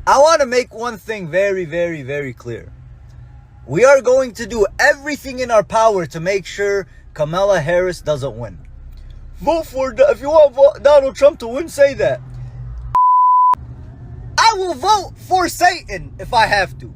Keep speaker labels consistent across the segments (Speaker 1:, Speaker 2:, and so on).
Speaker 1: I want to make one thing very, very, very clear. We are going to do everything in our power to make sure Kamala Harris doesn't win. If you want Donald Trump to win, say that. I will vote for Satan if I have to.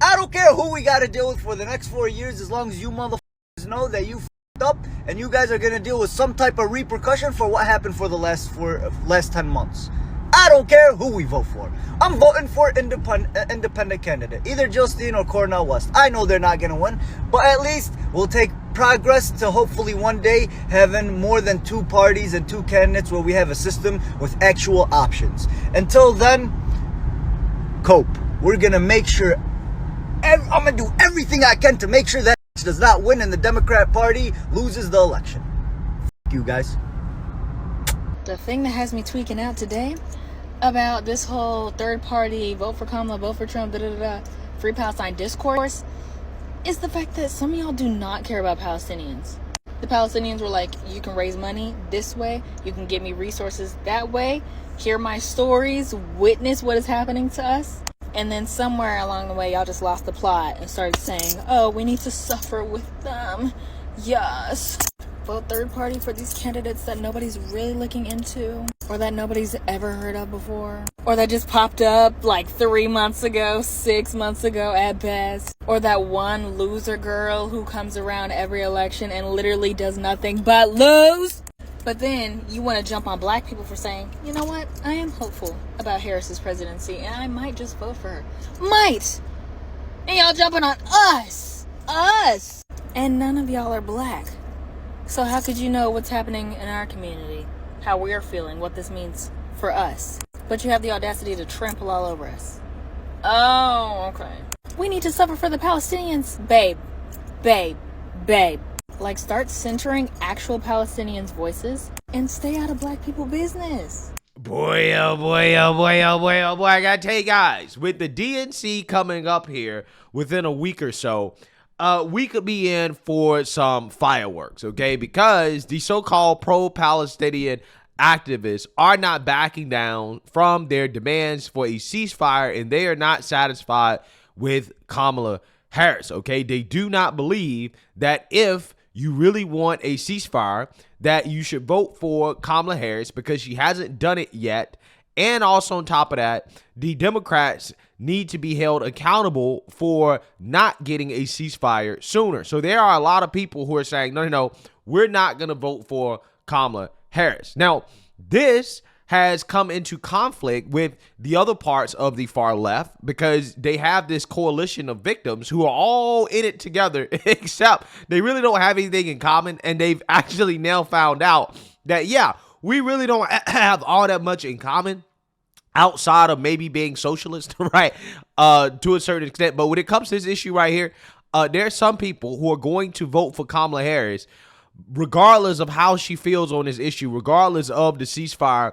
Speaker 1: I don't care who we got to deal with for the next 4 years, as long as you motherfuckers know that you f***ed up and you guys are going to deal with some type of repercussion for what happened for the last 10 months. I don't care who we vote for. I'm voting for independent candidate, either Justine or Cornel West. I know they're not going to win, but at least we'll take progress to hopefully one day having more than 2 parties and 2 candidates where we have a system with actual options. Until then, cope. We're going to make sure, I'm going to do everything I can to make sure that does not win and the Democrat Party loses the election. F*** you guys.
Speaker 2: The thing that has me tweaking out today about this whole third party, vote for Kamala, vote for Trump, Free Palestine discourse is the fact that some of y'all do not care about Palestinians. The Palestinians were like, you can raise money this way, you can give me resources that way, hear my stories, witness what is happening to us. And then somewhere along the way, y'all just lost the plot and started saying, oh, we need to suffer with them. Yes. Vote third party for these candidates that nobody's really looking into, or that nobody's ever heard of before, or that just popped up like 3 months ago, 6 months ago at best, or that one loser girl who comes around every election and literally does nothing but lose. But then you want to jump on black people for saying, you know what, I am hopeful about Harris's presidency and I might just vote for her. Might! And y'all jumping on us! And none of y'all are black. So how could you know what's happening in our community? How we're feeling, what this means for us? But you have the audacity to trample all over us. Oh, okay. We need to suffer for the Palestinians. Babe. Like, start centering actual Palestinians' voices and stay out of black people business.
Speaker 3: Boy, oh boy, oh boy, oh boy, oh boy. I gotta tell you guys, with the DNC coming up here within a week or so, we could be in for some fireworks, okay? Because the so-called pro-Palestinian activists are not backing down from their demands for a ceasefire, and they are not satisfied with Kamala Harris, okay? They do not believe that if you really want a ceasefire, that you should vote for Kamala Harris because she hasn't done it yet. And also on top of that, the Democrats need to be held accountable for not getting a ceasefire sooner. So there are a lot of people who are saying, no, we're not going to vote for Kamala Harris. Now, this has come into conflict with the other parts of the far left because they have this coalition of victims who are all in it together, except they really don't have anything in common. And they've actually now found out that, yeah, we really don't have all that much in common outside of maybe being socialist, right, to a certain extent. But when it comes to this issue right here, there are some people who are going to vote for Kamala Harris regardless of how she feels on this issue, regardless of the ceasefire,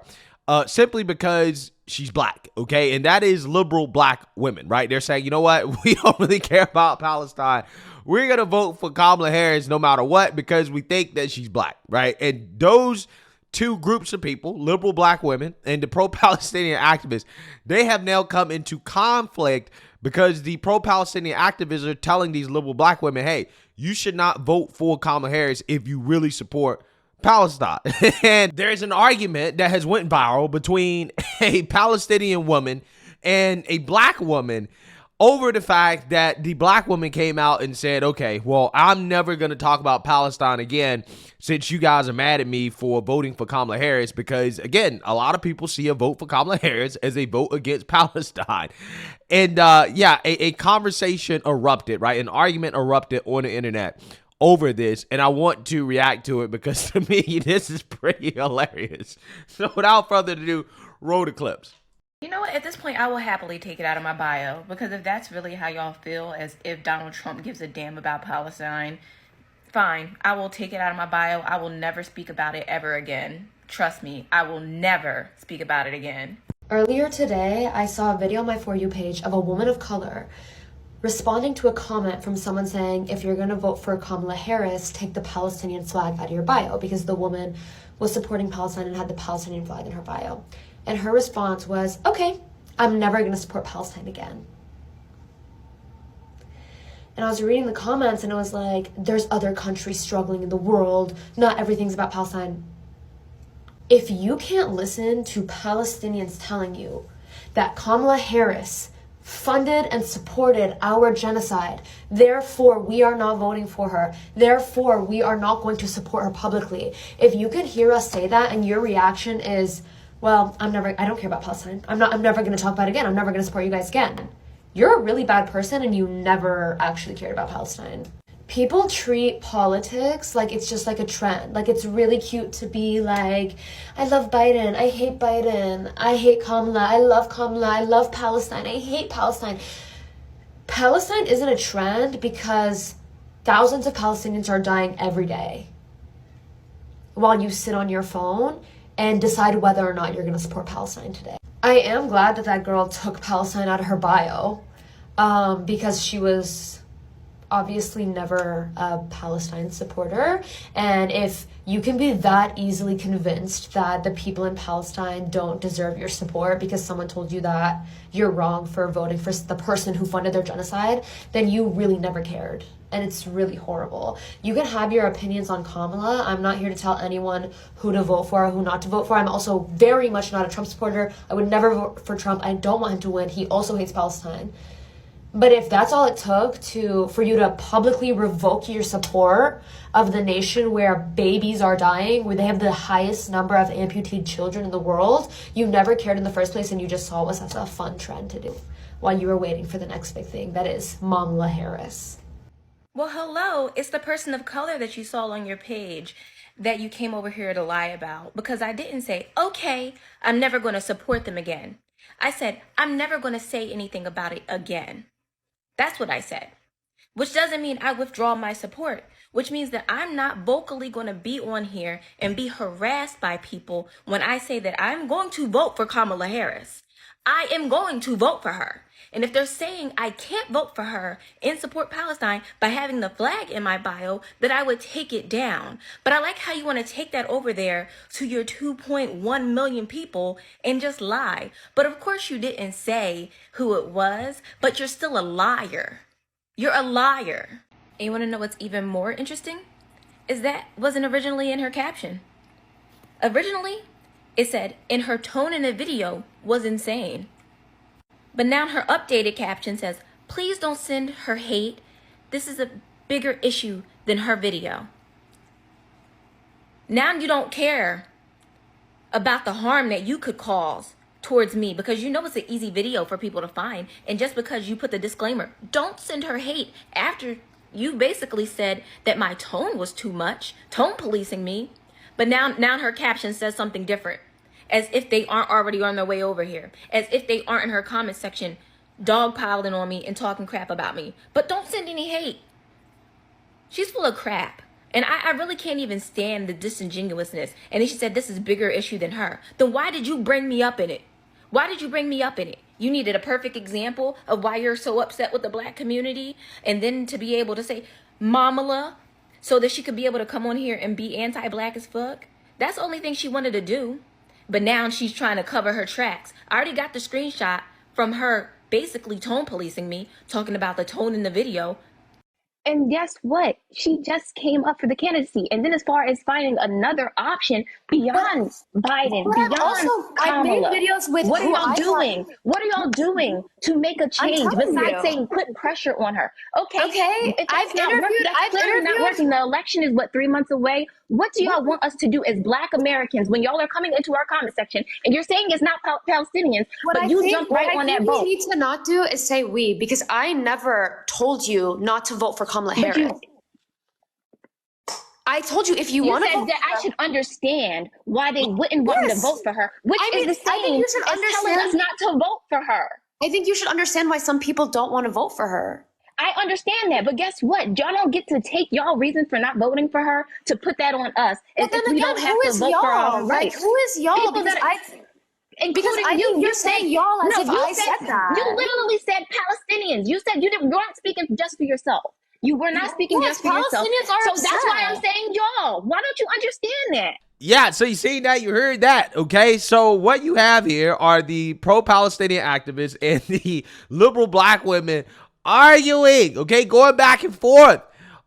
Speaker 3: simply because she's black, okay? And that is liberal black women, right? They're saying, you know what? We don't really care about Palestine. We're going to vote for Kamala Harris no matter what because we think that she's black, right? And those two groups of people, liberal black women and the pro-Palestinian activists, they have now come into conflict because the pro-Palestinian activists are telling these liberal black women, hey, you should not vote for Kamala Harris if you really support Palestine. And there's an argument that has went viral between a Palestinian woman and a black woman over the fact that the black woman came out and said, okay, well, I'm never going to talk about Palestine again since you guys are mad at me for voting for Kamala Harris, because, again, a lot of people see a vote for Kamala Harris as a vote against Palestine. And, a conversation erupted, right? An argument erupted on the internet over this, and I want to react to it because, to me, this is pretty hilarious. So without further ado, roll the clips.
Speaker 4: You know what? At this point, I will happily take it out of my bio, because if that's really how y'all feel, as if Donald Trump gives a damn about Palestine, fine. I will take it out of my bio. I will never speak about it ever again. Trust me, I will never speak about it again.
Speaker 5: Earlier today, I saw a video on my For You page of a woman of color responding to a comment from someone saying, if you're going to vote for Kamala Harris, take the Palestinian flag out of your bio, because the woman was supporting Palestine and had the Palestinian flag in her bio. And her response was, okay, I'm never going to support Palestine again. And I was reading the comments and it was like, there's other countries struggling in the world. Not everything's about Palestine. If you can't listen to Palestinians telling you that Kamala Harris funded and supported our genocide, therefore we are not voting for her, therefore we are not going to support her publicly. If you can hear us say that and your reaction is, well, I don't care about Palestine. I'm never going to talk about it again. I'm never going to support you guys again. You're a really bad person and you never actually cared about Palestine. People treat politics like it's just like a trend. Like it's really cute to be like, I love Biden, I hate Biden, I hate Kamala, I love Palestine, I hate Palestine. Palestine isn't a trend because thousands of Palestinians are dying every day while you sit on your phone and decide whether or not you're going to support Palestine today. I am glad that that girl took Palestine out of her bio because she was obviously never a Palestine supporter. And if you can be that easily convinced that the people in Palestine don't deserve your support because someone told you that you're wrong for voting for the person who funded their genocide, then you really never cared. And it's really horrible. You can have your opinions on Kamala. I'm not here to tell anyone who to vote for or who not to vote for. I'm also very much not a Trump supporter. I would never vote for Trump. I don't want him to win. He also hates Palestine. But if that's all it took for you to publicly revoke your support of the nation where babies are dying, where they have the highest number of amputated children in the world, you never cared in the first place and you just saw us as a fun trend to do while you were waiting for the next big thing, that is Kamala Harris.
Speaker 4: Well, hello, it's the person of color that you saw on your page that you came over here to lie about, because I didn't say, okay, I'm never going to support them again. I said, I'm never going to say anything about it again. That's what I said, which doesn't mean I withdraw my support, which means that I'm not vocally going to be on here and be harassed by people when I say that I'm going to vote for Kamala Harris. I am going to vote for her. And if they're saying I can't vote for her and support Palestine by having the flag in my bio, then I would take it down. But I like how you want to take that over there to your 2.1 million people and just lie. But of course you didn't say who it was, but you're still a liar. You're a liar. And you want to know what's even more interesting? Is that wasn't originally in her caption. Originally, it said, in her tone in the video was insane. But now her updated caption says, please don't send her hate. This is a bigger issue than her video. Now you don't care about the harm that you could cause towards me because you know it's an easy video for people to find. And just because you put the disclaimer, don't send her hate, after you basically said that my tone was too much, tone policing me. But now her caption says something different. As if they aren't already on their way over here. As if they aren't in her comment section dogpiling on me and talking crap about me. But don't send any hate. She's full of crap. And I really can't even stand the disingenuousness. And then she said this is a bigger issue than her. Then why did you bring me up in it? Why did you bring me up in it? You needed a perfect example of why you're so upset with the black community. And then to be able to say, Mamala, so that she could be able to come on here and be anti-black as fuck. That's the only thing she wanted to do. But now she's trying to cover her tracks. I already got the screenshot from her basically tone policing me, talking about the tone in the video.
Speaker 6: And guess what? She just came up for the candidacy. And then as far as finding another option beyond Biden, beyond
Speaker 5: also, I've made
Speaker 6: Kamala,
Speaker 5: videos with
Speaker 6: what are
Speaker 5: who
Speaker 6: y'all
Speaker 5: I
Speaker 6: doing? What are y'all doing to make a change
Speaker 5: telling
Speaker 6: besides
Speaker 5: you.
Speaker 6: saying put pressure on her? Okay, if
Speaker 5: I've
Speaker 6: not working,
Speaker 5: interviewed-
Speaker 6: that's
Speaker 5: I've
Speaker 6: clearly not
Speaker 5: interviewed-
Speaker 6: working. The election is what, 3 months away? What do y'all want us to do as Black Americans when y'all are coming into our comment section and you're saying it's not Palestinians, but you jump right on that boat?
Speaker 5: What we need to not do is say we, because I never told you not to vote for Kamala
Speaker 6: But
Speaker 5: Harris. I told you if you
Speaker 6: You
Speaker 5: want to
Speaker 6: said
Speaker 5: vote
Speaker 6: that
Speaker 5: for
Speaker 6: I should understand why they wouldn't want me to
Speaker 5: Yes.
Speaker 6: vote for her, which
Speaker 5: I mean,
Speaker 6: is the
Speaker 5: I think
Speaker 6: same
Speaker 5: you should
Speaker 6: as telling us
Speaker 5: understand-
Speaker 6: not to vote for her.
Speaker 5: I think you should understand why some people don't want to vote for her.
Speaker 6: I understand that, but guess what? Y'all don't get to take y'all reason for not voting for her to put that on us. As
Speaker 5: But then
Speaker 6: if we
Speaker 5: again,
Speaker 6: don't have
Speaker 5: who
Speaker 6: to
Speaker 5: is
Speaker 6: vote for our
Speaker 5: y'all?
Speaker 6: own
Speaker 5: Like,
Speaker 6: rights.
Speaker 5: who is y'all?
Speaker 6: People
Speaker 5: Because
Speaker 6: that
Speaker 5: I
Speaker 6: Including
Speaker 5: I think you're
Speaker 6: said-
Speaker 5: saying y'all as
Speaker 6: no,
Speaker 5: if
Speaker 6: you
Speaker 5: I said that.
Speaker 6: You literally said Palestinians. You said you weren't speaking just for yourself. You were not speaking
Speaker 5: Yes,
Speaker 6: just for yourself.
Speaker 5: Palestinians are
Speaker 6: So that's why I'm
Speaker 5: upset.
Speaker 6: saying y'all. Why don't you understand that?
Speaker 3: Yeah, so you seen that, you heard that, okay? So what you have here are the pro-Palestinian activists and the liberal black women arguing, okay, going back and forth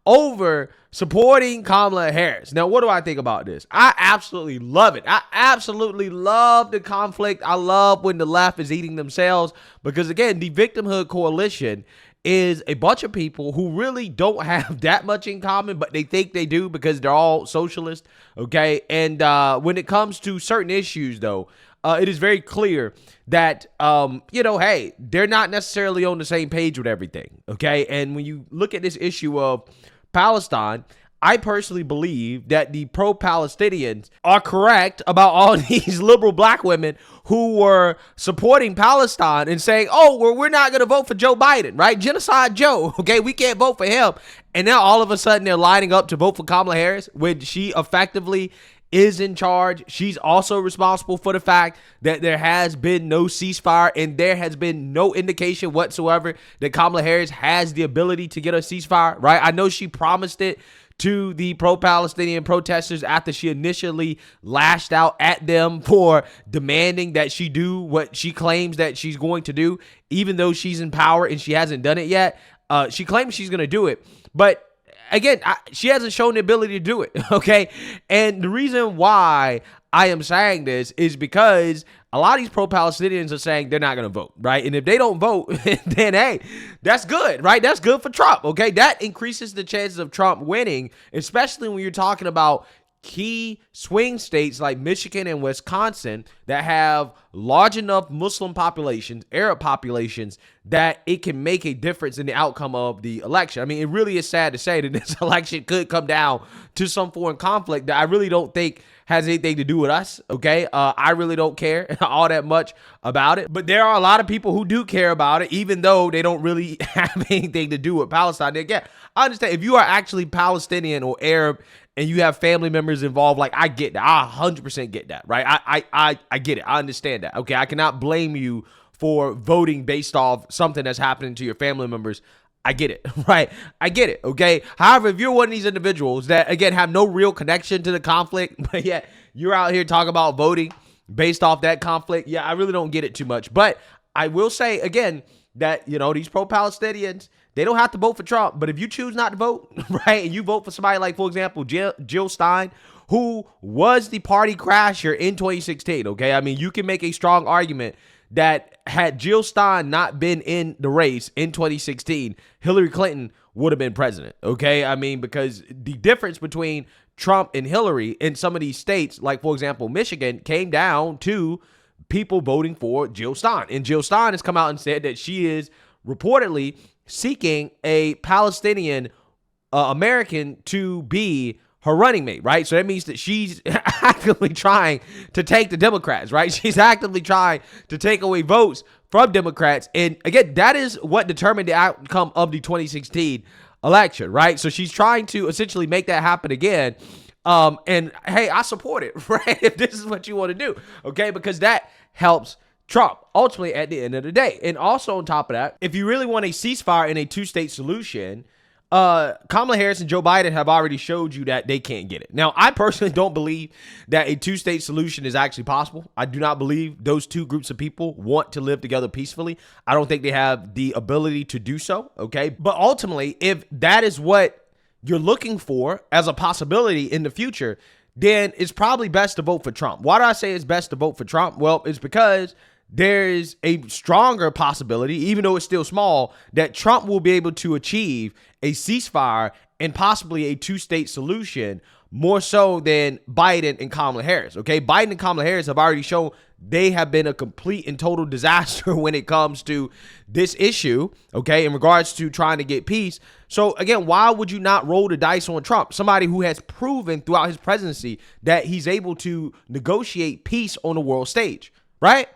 Speaker 3: over supporting Kamala Harris. Now, what do I think about this? I absolutely love it. I absolutely love the conflict. I love when the left is eating themselves because, again, the Victimhood Coalition is a bunch of people who really don't have that much in common, but they think they do because they're all socialists, okay? And when it comes to certain issues, though, it is very clear that, hey, they're not necessarily on the same page with everything, okay? And when you look at this issue of Palestine, I personally believe that the pro-Palestinians are correct about all these liberal black women who were supporting Palestine and saying, oh, we're not going to vote for Joe Biden, right? Genocide Joe, okay? We can't vote for him. And now all of a sudden they're lining up to vote for Kamala Harris when she effectively is in charge. She's also responsible for the fact that there has been no ceasefire and there has been no indication whatsoever that Kamala Harris has the ability to get a ceasefire, right? I know she promised it to the pro-Palestinian protesters after she initially lashed out at them for demanding that she do what she claims that she's going to do, even though she's in power and she hasn't done it yet. She claims she's going to do it, but again, she hasn't shown the ability to do it, okay? And the reason why I am saying this is because a lot of these pro-Palestinians are saying they're not going to vote, right? And if they don't vote, then, hey, that's good, right? That's good for Trump, okay? That increases the chances of Trump winning, especially when you're talking about key swing states like Michigan and Wisconsin that have large enough Muslim populations, Arab populations, that it can make a difference in the outcome of the election. I mean, it really is sad to say that this election could come down to some foreign conflict that I really don't think has anything to do with us, okay? I really don't care all that much about it. But there are a lot of people who do care about it, even though they don't really have anything to do with Palestine. Again, I understand if you are actually Palestinian or Arab and you have family members involved, like, I get that. I 100% get that, right? I get it. I understand that, okay? I cannot blame you for voting based off something that's happening to your family members. I get it, right? I get it, okay? However, if you're one of these individuals that, again, have no real connection to the conflict, but yet you're out here talking about voting based off that conflict, yeah, I really don't get it too much. But I will say, again, that, these pro-Palestinians, they don't have to vote for Trump. But if you choose not to vote, right, and you vote for somebody like, for example, Jill Stein, who was the party crasher in 2016, okay? I mean, you can make a strong argument that had Jill Stein not been in the race in 2016, Hillary Clinton would have been president, okay? I mean, because the difference between Trump and Hillary in some of these states, like, for example, Michigan, came down to people voting for Jill Stein. And Jill Stein has come out and said that she is reportedly seeking a Palestinian American to be her running mate, right? So that means that she's actively trying to take the Democrats, right? She's actively trying to take away votes from Democrats. And again, that is what determined the outcome of the 2016 election, right? So she's trying to essentially make that happen again. And hey, I support it, right? If this is what you want to do, okay? Because that helps Trump ultimately at the end of the day. And also on top of that, if you really want a ceasefire and a two-state solution, Kamala Harris and Joe Biden have already showed you that they can't get it. Now, I personally don't believe that a two-state solution is actually possible. I do not believe those two groups of people want to live together peacefully. I don't think they have the ability to do so, okay? But ultimately, if that is what you're looking for as a possibility in the future, then it's probably best to vote for Trump. Why do I say it's best to vote for Trump? Well, it's because there's a stronger possibility, even though it's still small, that Trump will be able to achieve a ceasefire and possibly a two-state solution more so than Biden and Kamala Harris, okay? Biden and Kamala Harris have already shown they have been a complete and total disaster when it comes to this issue, okay, in regards to trying to get peace. So, again, why would you not roll the dice on Trump, somebody who has proven throughout his presidency that he's able to negotiate peace on the world stage, right?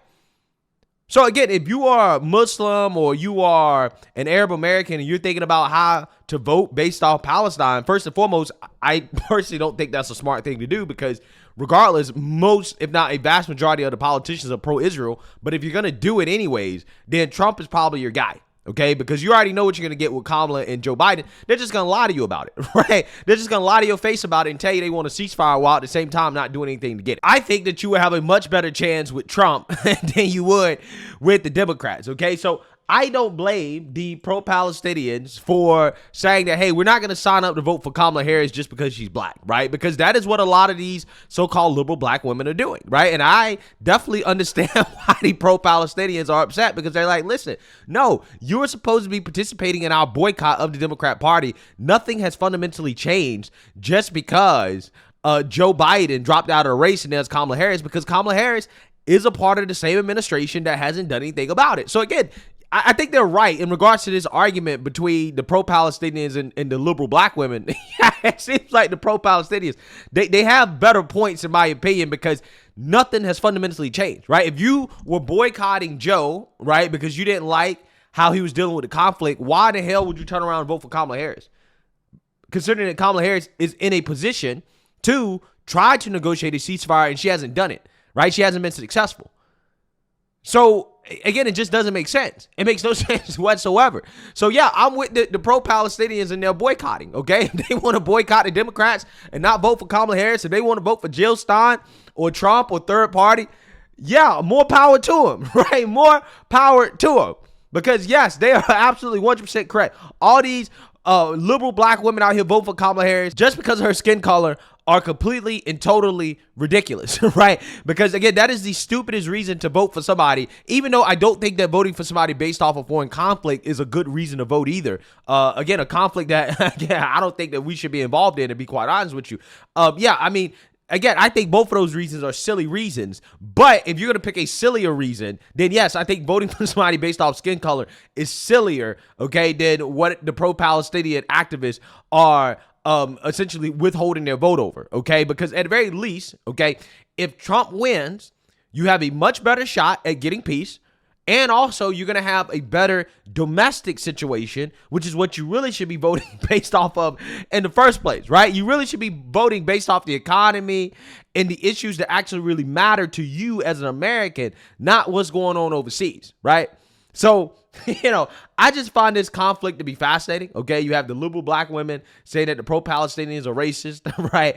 Speaker 3: So, again, if you are Muslim or you are an Arab American and you're thinking about how to vote based off Palestine, first and foremost, I personally don't think that's a smart thing to do because regardless, most, if not a vast majority of the politicians are pro-Israel. But if you're going to do it anyways, then Trump is probably your guy, okay? Because you already know what you're going to get with Kamala and Joe Biden. They're just going to lie to you about it, right? They're just going to lie to your face about it and tell you they want a ceasefire while at the same time not doing anything to get it. I think that you would have a much better chance with Trump than you would with the Democrats, okay? So I don't blame the pro-Palestinians for saying that, hey, we're not going to sign up to vote for Kamala Harris just because she's black, right? Because that is what a lot of these so-called liberal black women are doing, right? And I definitely understand why the pro-Palestinians are upset, because they're like, listen, no, you're supposed to be participating in our boycott of the Democrat Party. Nothing has fundamentally changed just because Joe Biden dropped out of the race and there's Kamala Harris, because Kamala Harris is a part of the same administration that hasn't done anything about it. So again, I think they're right in regards to this argument between the pro-Palestinians and the liberal black women. It seems like the pro-Palestinians, they have better points in my opinion, because nothing has fundamentally changed, right? If you were boycotting Joe, right, because you didn't like how he was dealing with the conflict, why the hell would you turn around and vote for Kamala Harris? Considering that Kamala Harris is in a position to try to negotiate a ceasefire and she hasn't done it, right? She hasn't been successful. So again, it just doesn't make sense. It makes no sense whatsoever. So yeah, I'm with the pro-Palestinians and they're boycotting, okay? If they want to boycott the Democrats and not vote for Kamala Harris, if they want to vote for Jill Stein or Trump or third party, yeah, more power to them, right? More power to them. Because yes, they are absolutely 100% correct. All these liberal black women out here vote for Kamala Harris just because of her skin color are completely and totally ridiculous, right? Because again, that is the stupidest reason to vote for somebody, even though I don't think that voting for somebody based off of foreign conflict is a good reason to vote either. Again, a conflict that again, I don't think that we should be involved in, to be quite honest with you. Yeah, I mean, again, I think both of those reasons are silly reasons, but if you're going to pick a sillier reason, then yes, I think voting for somebody based off skin color is sillier, okay, than what the pro-Palestinian activists are essentially withholding their vote over, okay? Because at the very least, okay, if Trump wins, you have a much better shot at getting peace, and also you're going to have a better domestic situation, which is what you really should be voting based off of in the first place, right? You really should be voting based off the economy and the issues that actually really matter to you as an American, not what's going on overseas, right? So, you know, I just find this conflict to be fascinating, okay? You have the liberal black women saying that the pro-Palestinians are racist, right?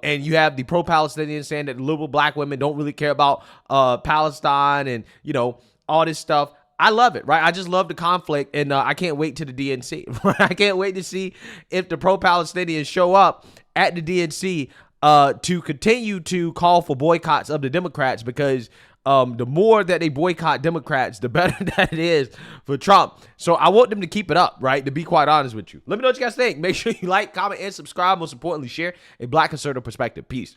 Speaker 3: And you have the pro-Palestinians saying that the liberal black women don't really care about Palestine and, you know, all this stuff. I love it, right? I just love the conflict, and I can't wait to the DNC, right? I can't wait to see if the pro-Palestinians show up at the DNC to continue to call for boycotts of the Democrats, because the more that they boycott Democrats, the better that it is for Trump. So I want them to keep it up, right? To be quite honest with you. Let me know what you guys think. Make sure you like, comment, and subscribe. Most importantly, share a black conservative perspective. Peace.